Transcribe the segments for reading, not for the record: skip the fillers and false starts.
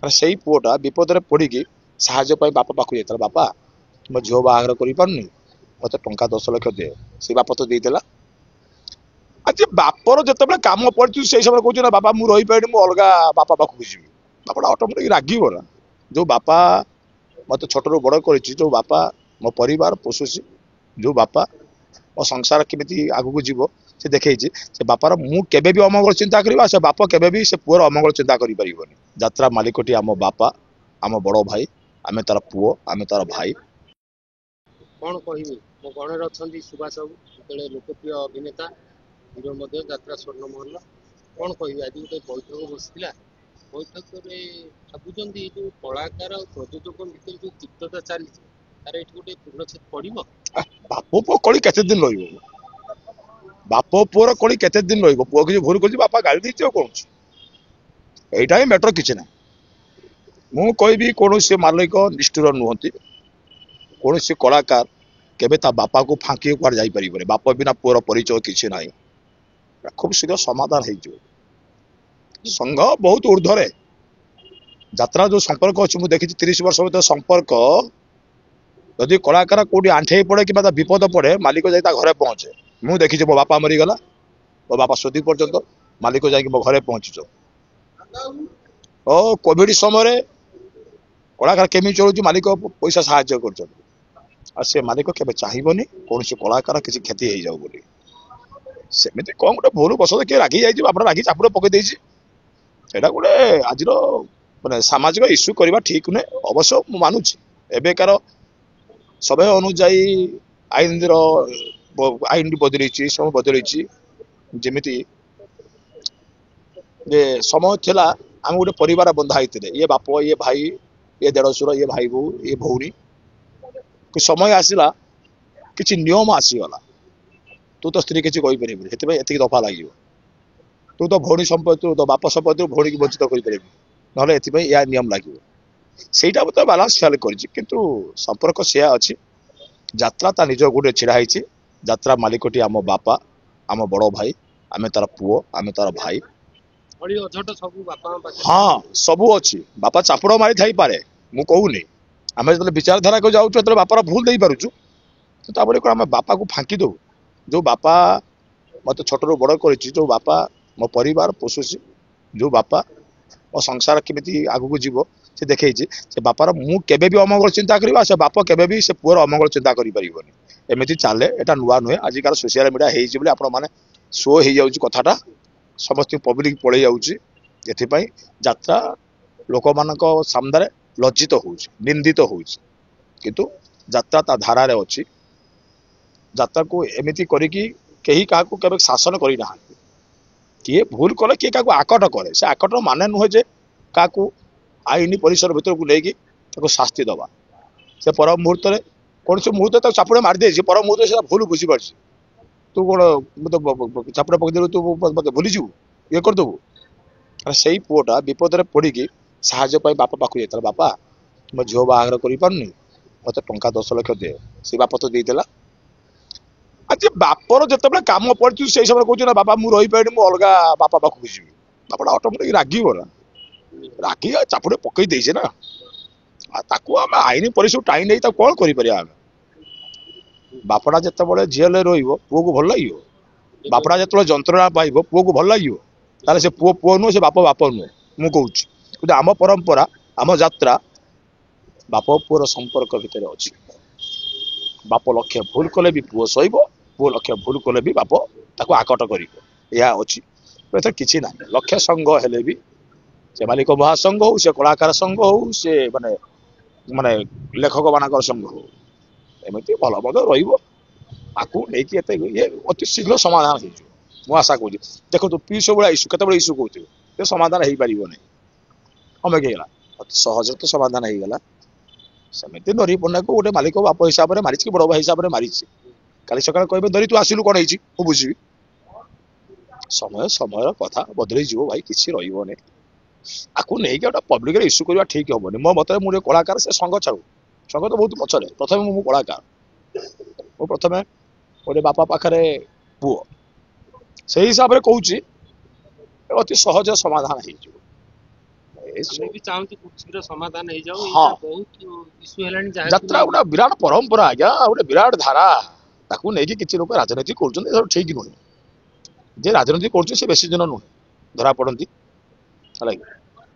से पुओटा विपद में पड़ी साहय बापा पाखु जाता बापा मो झील बाहर कर मत टा 10 लाख दे से बाप तो देदेला आज बापर जिते कम पड़ी से समय कह बापा मुझे रही पारे मुझे अलग बापा पाखक जी बापा ऑटोमेटिक रागिब ना जो बापा मत छोट रू बड़ कर जो बापा मो परिवार पोषुची जो बापा मो संसार केमी आगू जीव से देखी से बापार मु केबे भी अमंगल चिंता करवा से बाप केबे भी से पुअर अमंगल चिंता करि परिबनी यात्रा मालिकटी आम बापा आम बड़ भाई आमे तार पुओ आमे तार भाई कौन कहबी मो गणर अच्छा सुभाष बाबू जो लोकप्रिय अभिनेता हिरो यात्रा स्वर्ण महल कौन कहबी आज गोटे बैठक बसला बैठक में भावुं जो कलाकार और प्रयोजक भितर जो तिक्तता चली तार ये गोटे पूर्णछेद पड़ो बाप पुओ कली केते दिन रही बाप पुओर कली केते दिन रही पुओ किसी भूल कर बापा गाड़ी देती कौन यहीटा ही मैटर किसी ना मु कहबी कौन से मालिक निष्ठुर नुहति कौन से कलाकार केबे ता बापा को फांकी कुआड़ जापर बाप बिना पुअर परिचय किसी ना खूब शीघ्र समाधान हो संघ बहुत ऊर्धरे यात्रा जो संपर्क अच्छी मुझे देखी 30 वर्ष भर संपर्क जदि कलाकार कौटी आंठे पड़े कि विपद पड़े मालिक जाता घरे पहुंचे मुझे देखी मो बापा मरीगला मो बापा सोधी पर्यंत मालिक जा मो घरे पहुंच ओ कोविड समय कलाकार केमी चलू मालिक पैसा साहाय्य कर से मालिक केबे चाहिबनी कौन से कलाकार किसी क्षति हो जाऊ बोली सेमिति कौन गोटे भूल बसत किए रागी जाइए आप रागी चापुड़ पकई एटा गोटे आज माने सामाजिक इश्यू करवा ठीक नुहे अवश्य मानुची एबेकार समय अनुजाई आईन बदल समय बदल जमीती समय थिला आम गोटे परिवार बंधा होते ये बाप ये भाई ये देढ़शुर ये भाई बो ये भौणी समय आसला किसी नियम आसीगला तू तो स्त्री किसी कहीपर एति दफा लगे तू तो भौणी संपत्ति तो बाप संपत्ति भौणी की वंचित कर ना यह नियम लगे सहीटा तो बालांस ख्याल कर संपर्क से अच्छी यात्रा ता निज गोटे छिड़ा होती यात्रा मालिकटी आम बापा आम बड़ भाई आमे तार पुओ आमे तार भाई हाँ सबू अच्छी बापा चापुड़ मारी थी पारे मु कहूनी आम जो विचारधारा को जाऊँ बापार भूल दे पार्छु तो आम बापा को फांकी दो जो बापा मत छोट रू बड़ कर जो बापा मो परिवार पोषुची जो बापा मो संसार केमी आगू जीव से देखी से बापार मु केबे भी अमंगल चिंता करवा से बाप केबे भी से पुअर अमंगल चिंता करि परिबनी एमिति चले एटा नुआ नुहे आजिकार सोशल मीडिया हो आपने शो हो जाऊँ कथाटा समस्त पब्लिक पड़े जाऊँगी यात्रा लोक मान सामने लज्जित हो निंदित हो किंतु यात्रा ता धारा अच्छी यात्रा को एमिति करिकी केही काहाकू केबे शासन करना किए भूल कले किए क्या आकट करे से आकट माने नुहे जे क्या आईन परिसर भर को लेकिन शास्ति दबा से पर मुहूर्त कौन से मुहूर्त चापुड़े मारिदे पर मुहूर्त से भूल बुझीपार तू कौन मतलब चापुड़े पकईदेलु तू मत भूलीजु ये करदेबू से पुओटा विपद में पड़ी साहय बापा पाखु जाता बापा मो झील बाहर कर मत टा 10 लाख दे से बाप तो देदेला आज बापर जिते कम पड़ी से समय कह बापा मुझे रही पारे मुझे अलग बापा पाखक जी बापा ऑटोमेटिक रागिब ना रागी चापुड़े पकई ना आम आईन परिसर टाइम नहीं कौन कर बापड़ा जिते झील रुओ को भल लगे बापड़ा जो जंत्रणा पाइब पुओ को भल लगे ताले से पुओ पुओ नुह से बाप बाप नुह मु कहूँ आम परंपरा आम यात्रा बाप पुओर संपर्क भितर अच्छी बाप लक्ष्य भूल कले भी पुओ सहिब पुओ लक्ष्य भूल कले भी बाप ताको आकट कर एथर किसी ना लक्ष्य संघ हेले भी से मालिक महासंघ हो से कलाकार संघ हो से माने माने लेखक मान संघ हो एमती भल मद रही ये अति शीघ्र समाधान हो आशा करुँ देखो पीस भाया इश्यू केत इश्यू कहते समाधान हो पार नहीं कमेक होगा अति सहज तो समाधान होगा सेमती नरी पन्ना को गोटे मालिक बाप हिसाब से मारी बड़ भाई हिसाब से मारी काली सकाल कहे धरी तू आसिलु कौन हो बुझी समय समय कथा बदल जीव भाई किसी रही आपको नहीं गोटे पब्लिक इश्यू करवा ठीक हेनी मो मत मुझे कलाकार से संघ छाड़ू संघ तो बहुत पचर प्रथम मु कलाकार मो प्रथम गोटे बापा पाखे पुओ से हिसाब से कहूँ अति सहज समाधान ଆମେ ବି ଚାହୁଁଛୁ ଖୁବ୍ ଶୀଘ୍ର ସମାଧାନ ହେଇଯାଉ। ହଁ ଏଇଟା ବହୁତ ଇସ୍ୟୁ ହେଲାଣି ଯାହାକୁ ଯାତ୍ରା ଗୋଟେ ବିରାଟ ପରମ୍ପରା ଆଜ୍ଞା, ଗୋଟେ ବିରାଟ ଧାରା, ତାକୁ ନେଇକି କିଛି ଲୋକ ରାଜନୀତି କରୁଛନ୍ତି, ଏସବୁ ଠିକ ନୁହେଁ। ଯେ ରାଜନୀତି କରୁଛି ସେ ବେଶୀ ଦିନ ନୁହେଁ ଧରା ପଡନ୍ତି, ହେଲା କି?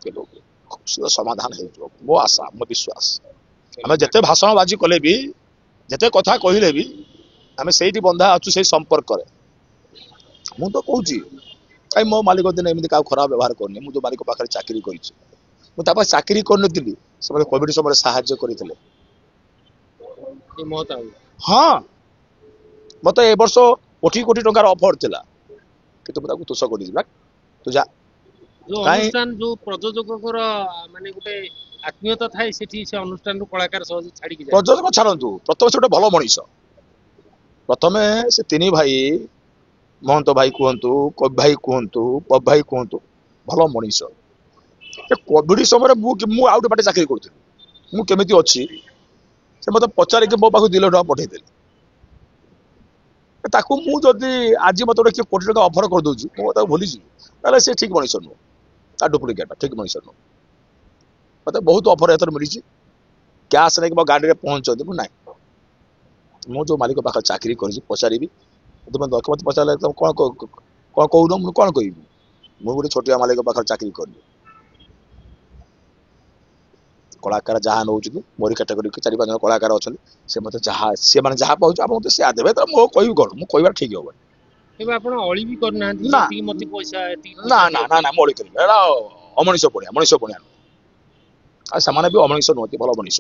କିନ୍ତୁ ଖୁବ୍ ଶୀଘ୍ର ସମାଧାନ ହେଇଯିବ ମୋ ଆଶା, ମୋ ବିଶ୍ୱାସ। ଆମେ ଯେତେ ଭାଷଣ ବାଜି କଲେ ବି, ଯେତେ କଥା କହିଲେ ବି, ଆମେ ସେଇଠି ବନ୍ଧା ଅଛୁ ସେଇ ସମ୍ପର୍କରେ। ମୁଁ ତ କହୁଛି କାଇଁ ମୋ ମାଲିକ ଦିନ ଏମିତି କାହାକୁ ଖରାପ ବ୍ୟବହାର କରୁନି। ମୁଁ ଯୋଉ ମାଲିକ ପାଖରେ ଚାକିରି କରିଛି, ମୁଁ ତା ପାଖରେ ଚାକିରି କରିନଥିଲି, ସେ ମୋତେ କୋଭିଡ ସମୟରେ ସାହାଯ୍ୟ କରିଥିଲେ। ଏ ମହତ ଆଉ ହଁ ମତେ ଏ ବର୍ଷ କୋଟି କୋଟି ଟଙ୍କାର ଅଫର ଥିଲା, କିନ୍ତୁ ମୁଁ ତାକୁ ତୁଷ କରିଦେଲି। ନା ତୁ ଯା ଯୋଉ କାହିଁ ଅନୁଷ୍ଠାନ ଯୋଉ ପ୍ରଯୋଜକଙ୍କର ମାନେ ଗୋଟେ ଆତ୍ମୀୟତା ଥାଏ, ସେଠି ସେ ଅନୁଷ୍ଠାନରୁ କଳାକାର ସହଜେ ଛାଡିକି ଯାଏ। ପ୍ରଯୋଜକ ଛାଡନ୍ତୁ, ପ୍ରଥମେ ସେ ଗୋଟେ ଭଲ ମଣିଷ। ପ୍ରଥମେ ସେ ତିନି ଭାଇ, ମହନ୍ତ ଭାଇ କୁହନ୍ତୁ, କବି ଭାଇ କୁହନ୍ତୁ, ପବ ଭାଇ କୁହନ୍ତୁ, ଭଲ ମଣିଷ। କୋଭିଡ ସମୟରେ ମୁଁ ଆଉ ଗୋଟେ ବାଟେ ଚାକିରି କରୁଥିଲି, ମୁଁ କେମିତି ଅଛି ସେ ମତେ ପଚାରିକି ମୋ ପାଖକୁ 2 ଲକ୍ଷ ଟଙ୍କା ପଠେଇଦେଲେ। ତାକୁ ମୁଁ ଯଦି ଆଜି ମତେ ଗୋଟେ କିଏ କୋଟି ଟଙ୍କା ଅଫର କରିଦଉଛି, ମୁଁ ତାକୁ ଭୁଲିଯିବି, ତାହେଲେ ସେ ଠିକ ମଣିଷ ନୁହଁ, ତା ଡୁପ୍ଲିକେଟ ଠିକ ମଣିଷ ନୁହଁ। ମତେ ବହୁତ ଅଫର ଏଥର ମିଳିଛି, କ୍ୟାସ ନେଇକି ମୋ ଗାଡିରେ ପହଞ୍ଚନ୍ତି। ମୁଁ ନାହିଁ, ମୁଁ ଯୋଉ ମାଲିକ ପାଖରେ ଚାକିରି କରିଛି ପଚାରିବି, ତୁମେ ମତେ ପଚାରିଲେ ତମେ କଣ କହୁନ, ମୁଁ କଣ କହିବି? ମୁଁ ଗୋଟେ ଛୋଟିଆ ମାଲିକ ପାଖରେ ଚାକିରି କରିବି। କଳାକାର ଯାହା ନେଉଛନ୍ତି, ମୋରି କ୍ୟାଟେଗୋରୀ 4-5 ଜଣ କଳାକାର ଅଛନ୍ତି, ସେ ମତେ ସେମାନେ ଯାହା ପାଉଛି ଆପଣ ମତେ ସେୟା ଦେବେ। ତ ମୁଁ କହିବି କଣ, ମୁଁ କହିବା ଠିକ ହବନି। ଏବେ ଆପଣ ଅଳି ବି କରିନାହାନ୍ତି ଯେ ନା ଏତିକି ମତେ ପଇସା, ଏତିକି ନା ପଇସା ନା ଦିଅ ନା ବୋଲି। ନା ମଳି କରିବି, ଏଇଟା ଅମଣିଷ ପଣିଆ, ମଣିଷ ପଣିଆ ନୁହେଁ। ଆଉ ସେମାନେ ବି ଅମଣିଷ ନୁହନ୍ତି, ଭଲ ମଣିଷ।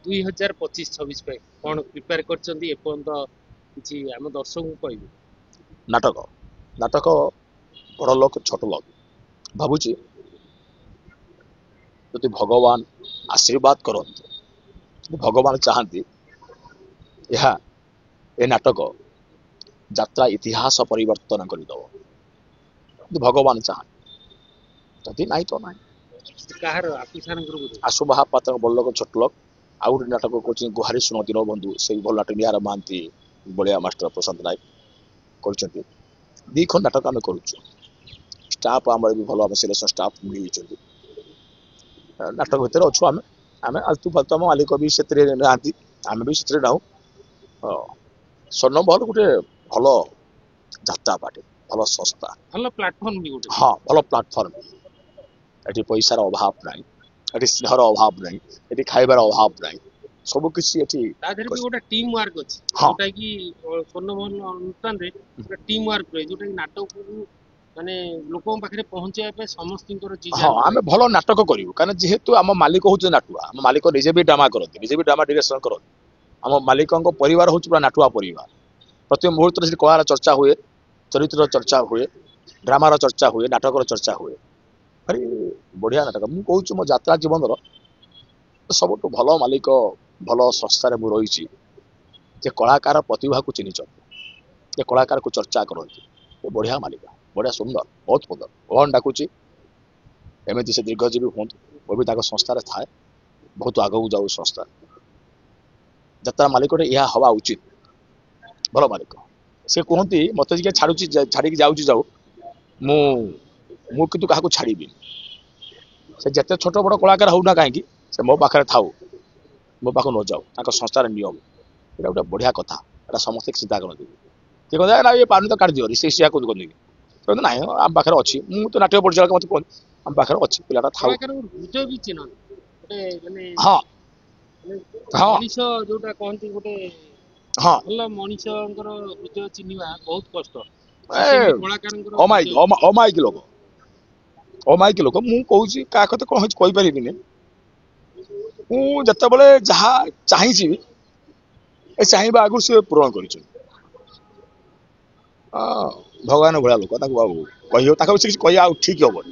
2025-26 ପାଇଁ କଣ ପ୍ରିପେୟାର କରିଛନ୍ତି ଏପର୍ଯ୍ୟନ୍ତ କିଛି ଆମ ଦର୍ଶକଙ୍କୁ କହିବେ? ନାଟକ ନାଟକ ବଡ ଲୋକ ଛୋଟ ଲୋକ ଭାବୁଛି, ଯଦି ଭଗବାନ ଆଶୀର୍ବାଦ କରନ୍ତି, ଯଦି ଭଗବାନ ଚାହାନ୍ତି, ଏହା ଏ ନାଟକ ଯାତ୍ରା ଇତିହାସ ପରିବର୍ତ୍ତନ କରିଦବ, ଯଦି ଭଗବାନ ଚାହାନ୍ତି। ଯଦି ନାହିଁ ତ ନାହିଁ। କାହାର ଆପି ସାରଙ୍କର ବୋଧେ? ଆଶୁ ମହାପାତ୍ରଙ୍କ ବଡ ଲୋକ ଛୋଟ ଲୋକ। ଆଉ ଗୋଟେ ନାଟକ କରୁଛନ୍ତି ଗୁହାରି ଶୁଣ ଦିନ ବନ୍ଧୁ, ସେଇ ଭଲ ନାଟକ ନିହାର ମହାନ୍ତି, ବଳିଆ ମାଷ୍ଟର ପ୍ରଶାନ୍ତ ନାୟକ କରୁଛନ୍ତି। 2 ଖଣ୍ଡ ନାଟକ ଆମେ କରୁଛୁ। ଷ୍ଟାଫ ଆମର ବି ଭଲ, ଆମେ ସିଲେକ୍ସନ ଷ୍ଟାଫ ମିଳିଛନ୍ତି। ନାଟକ ଭିତରେ ଅଛୁ ଆମେ, ଆମେ ଆଲତୁ ଫାଲତୁ, ଆମ ମାଲିକ ବି ସେଥିରେ ନାହାନ୍ତି, ଆମେ ବି ସେଥିରେ ନାହୁଁ। ସ୍ୱର୍ଣ୍ଣମହଲ ଗୋଟେ ଭଲ ଯାତ୍ରା ପାର୍ଟି, ଭଲ ସଂସ୍ଥା, ଭଲ ପ୍ଲାଟଫର୍ମ ବି ଗୋଟେ। ହଁ ଭଲ ପ୍ଲାଟଫର୍ମ। ଏଠି ପଇସାର ଅଭାବ ନାହିଁ, ଏଠି ସ୍ନେହର ଅଭାବ ନାହିଁ, ଏଠି ଖାଇବାର ଅଭାବ ନାହିଁ, ସବୁ କିଛି ଏଠି। ତା ଦେହରେ ବି ଗୋଟେ ଟିମ୍ ୱାର୍କ ଅଛି, ହଁ ଯୋଉଟା କି ସ୍ୱର୍ଣ୍ଣମହଲ ଅନୁଷ୍ଠାନରେ ଗୋଟେ ଟିମ୍ ୱାର୍କ ରହେ, ଯୋଉଟା କି ନାଟକକୁ ମାନେ ଲୋକଙ୍କ ପାଖରେ ପହଞ୍ଚେଇବା ପାଇଁ ସମସ୍ତଙ୍କର ହଁ ଜିଜାନ ଆମେ ରହେ। ଭଲ ନାଟକ କରିବୁ, କାରଣ ଯେହେତୁ ଆମ ମାଲିକ ହଉଛି ନାଟୁଆ, ଆମ ମାଲିକ ନିଜେ ବି ଡ୍ରାମା କରନ୍ତି, ନିଜେ ବି ଡ୍ରାମା ଡିରେକ୍ସନ କରନ୍ତି। ଆମ ମାଲିକଙ୍କ ପରିବାର ହଉଛି ପୁରା ନାଟୁଆ ପରିବାର। ପ୍ରତି ମୁହୂର୍ତ୍ତରେ ସେଠି କଳାର ଚର୍ଚ୍ଚା ହୁଏ, ଚରିତ୍ରର ଚର୍ଚ୍ଚା ହୁଏ, ଡ୍ରାମାର ଚର୍ଚ୍ଚା ହୁଏ, ନାଟକର ଚର୍ଚ୍ଚା ହୁଏ। ଭାରି ବଢିଆ ନାଟକ। ମୁଁ କହୁଛି ମୋ ଯାତ୍ରା ଜୀବନର ସବୁଠୁ ଭଲ ମାଲିକ, ଭଲ ସଂସ୍ଥାରେ ମୁଁ ରହିଛି, ଯେ କଳାକାର ପ୍ରତିଭାକୁ ଚିହ୍ନିଛନ୍ତି, ଯେ କଳାକାରକୁ ଚର୍ଚ୍ଚା କରନ୍ତି। ବଢିଆ ମାଲିକ, ବଢିଆ ସୁନ୍ଦର, ବହୁତ ସୁନ୍ଦର। ଭଗବାନ ଡାକୁଛି ଏମିତି ସେ ଦୀର୍ଘଜୀବୀ ହୁଅନ୍ତୁ, ମୁଁ ବି ତାଙ୍କ ସଂସ୍ଥାରେ ଥାଏ, ବହୁତ ଆଗକୁ ଯାଉ ସଂସ୍ଥା। ଯାତ୍ରା ମାଲିକଟେ ଏହା ହବା ଉଚିତ, ଭଲ ମାଲିକ। ସେ କୁହନ୍ତି ମତେ ଟିକେ ଛାଡୁଛି, ଛାଡିକି ଯାଉଛି ଯାଉ, ମୁଁ କିନ୍ତୁ କାହାକୁ ଛାଡିବିନି। ସେ ଯେତେ ଛୋଟ ବଡ କଳାକାର ହଉନା କାହିଁକି, ସେ ମୋ ପାଖରେ ଥାଉ, ମୋ ପାଖକୁ ନ ଯାଉ, ତାଙ୍କ ସଂସ୍ଥାର ନିୟମ। ଏଇଟା ଗୋଟେ ବଢିଆ କଥା, ଏଇଟା ସମସ୍ତେ ଚିନ୍ତା କରନ୍ତି। କିଏ କହେ ନା ଇଏ ପାରୁନି ତ କାଢିଦିଅ, ସେ କହନ୍ତି ନାହିଁ ଆମ ପାଖରେ ଅଛି। ମୁଁ ତ ନାଟ୍ୟ ପରିଚାଳକ, ମତେ କୁହନ୍ତି ଆମ ପାଖରେ ଅଛି, ପିଲାଟା ଥାଉ। କଳାକାରଙ୍କ ହୃଦୟ ବି ଚିହ୍ନନ୍ତି, ଗୋଟେ ମାନେ ହଁ ହଁ ମଣିଷ ଯୋଉଟା କହନ୍ତି, ଗୋଟେ ହଁ ଭଲ ମଣିଷଙ୍କର ହୃଦୟ ଚିହ୍ନିବା ବହୁତ କଷ୍ଟ। ସେ ଏ ସେମିତି କଳାକାରଙ୍କର ହୃଦୟ ଚିହ୍ନିଛନ୍ତି। ଅମାୟିକ ଲୋକ, ଅମାୟିକ ଲୋକ। ମୁଁ କହୁଛି କାହା କଥା କଣ ହେଇଛି କହିପାରିବିନି। ମୁଁ ଯେତେବେଳେ ଯାହା ଚାହିଁଛି, ଏ ଚାହିଁବା ଆଗରୁ ସେ ପୂରଣ କରିଛନ୍ତି। ଭଗବାନ ଭଳିଆ ଲୋକ, ତାଙ୍କୁ ଆଉ କହିବ, ତାଙ୍କ ବିଷୟରେ କିଛି କହିବା ଆଉ ଠିକ ହବନି।